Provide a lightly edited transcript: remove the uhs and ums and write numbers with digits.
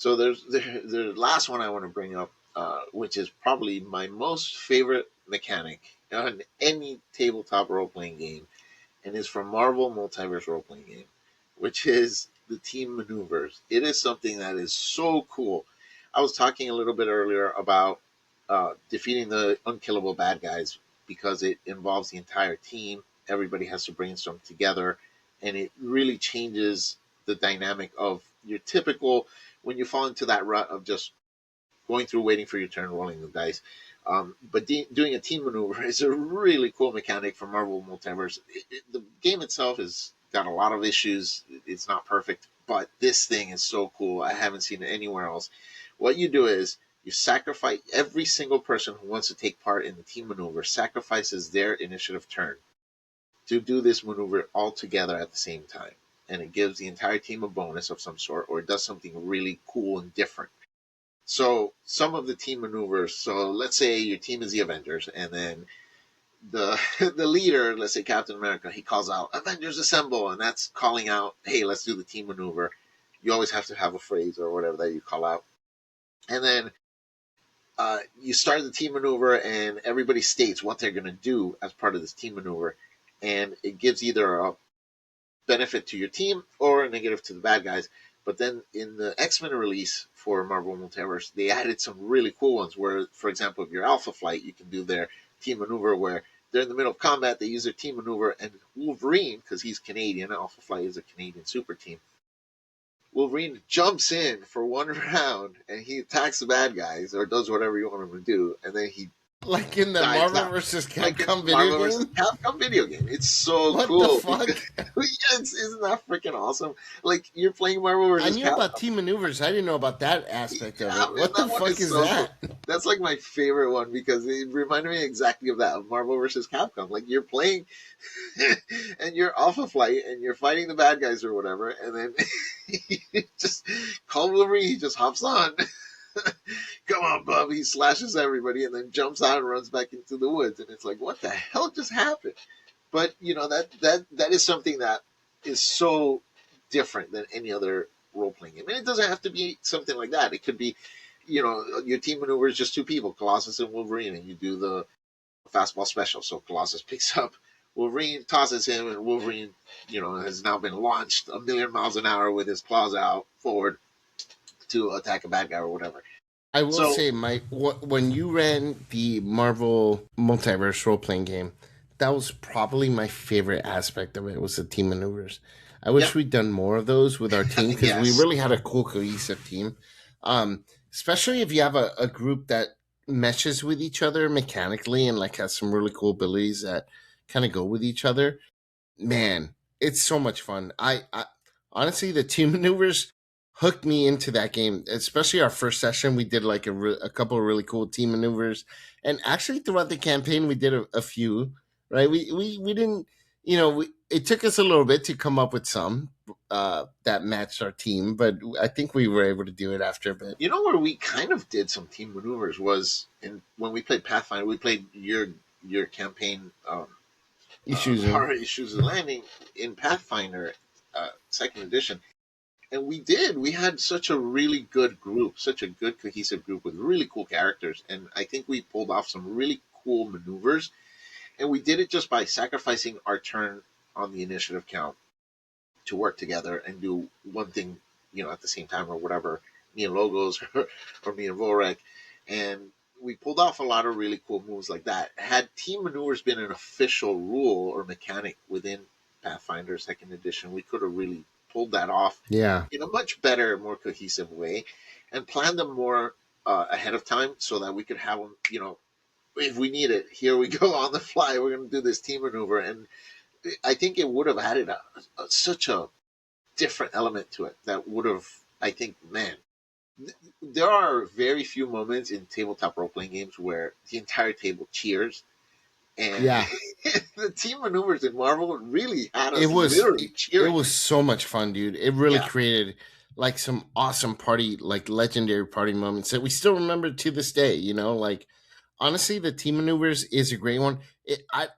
So there's the last one I want to bring up, which is probably my most favorite mechanic on any tabletop role playing game, and is from Marvel Multiverse Roleplaying Game, which is the team maneuvers. It is something that is so cool. I was talking a little bit earlier about defeating the unkillable bad guys because it involves the entire team. Everybody has to brainstorm together, and it really changes the dynamic of your typical when you fall into that rut of just going through, waiting for your turn, rolling the dice. But doing a team maneuver is a really cool mechanic for Marvel Multiverse. The game itself has got a lot of issues. It's not perfect, but this thing is so cool. I haven't seen it anywhere else. What you do is you sacrifice every single person who wants to take part in the team maneuver sacrifices their initiative turn to do this maneuver all together at the same time. And it gives the entire team a bonus of some sort, or it does something really cool and different. So some of the team maneuvers. So let's say your team is the Avengers, and then the the leader, let's say Captain America, he calls out "Avengers Assemble," and that's calling out, "Hey, let's do the team maneuver." You always have to have a phrase or whatever that you call out, and then you start the team maneuver, and everybody states what they're going to do as part of this team maneuver, and it gives either a benefit to your team or a negative to the bad guys. But then in the X-Men release for Marvel Multiverse, they added some really cool ones where, for example, if you're Alpha Flight, you can do their team maneuver where they're in the middle of combat, they use their team maneuver, and Wolverine, because he's Canadian, Alpha Flight is a Canadian super team, Wolverine jumps in for one round and he attacks the bad guys or does whatever you want him to do, and then he Like in the dives Marvel out. vs. Like in Capcom video Marvel game? vs. Capcom video game. It's so What cool. the fuck? Yes, isn't that freaking awesome? Like, you're playing Marvel I vs. knew Capcom. about team maneuvers. I didn't know about that aspect of Yeah, it. man, What the that one fuck is is so cool. that? That's like my favorite one because it reminded me exactly of that, of Marvel vs. Capcom. Like, you're playing and you're Alpha Flight and you're fighting the bad guys or whatever, and then you just call Wolverine, he just hops on. Come on, bub. He slashes everybody and then jumps out and runs back into the woods. And it's like, what the hell just happened? But that is something that is so different than any other role playing game. And it doesn't have to be something like that. It could be, your team maneuver is just two people, Colossus and Wolverine, and you do the fastball special. So Colossus picks up Wolverine, tosses him, and Wolverine, has now been launched a million miles an hour with his claws out forward to attack a bad guy or whatever. I will So say, when you ran the Marvel Multiverse role playing game, that was probably my favorite aspect of it. Was the team maneuvers. I yeah, wish we'd done more of those with our team because we yes, really had a cool cohesive team. Especially if you have a group that meshes with each other mechanically and like has some really cool abilities that kind of go with each other. Man, it's so much fun. I honestly, the team maneuvers hooked me into that game. Especially our first session, we did like a couple of really cool team maneuvers, and actually throughout the campaign, we did a few. Right, we didn't, it took us a little bit to come up with some that matched our team, but I think we were able to do it after a bit. you know where we kind of did some team maneuvers was when we played Pathfinder. We played your campaign, Issues. Horror Issues of Landing in Pathfinder, second edition, and we had such a really good group, such a good cohesive group with really cool characters, and I think we pulled off some really cool maneuvers, and we did it just by sacrificing our turn on the initiative count to work together and do one thing, at the same time or whatever. Me and Logos or me and Vorek, and we pulled off a lot of really cool moves like that. Had team maneuvers been an official rule or mechanic within Pathfinder Second Edition, we could have really pulled that off Yeah. in a much better, more cohesive way, and planned them more ahead of time so that we could have them. If we need it, here we go on the fly. We're going to do this team maneuver, and I think it would have added such a different element to it that would have, I think, man, there are very few moments in tabletop role playing games where the entire table cheers. And Yeah. the team maneuvers in Marvel really had it us was literally it, it cheering. was so much fun, dude. It really Yeah. created like some awesome party, like legendary party moments that we still remember to this day. Like honestly, the team maneuvers is a great one.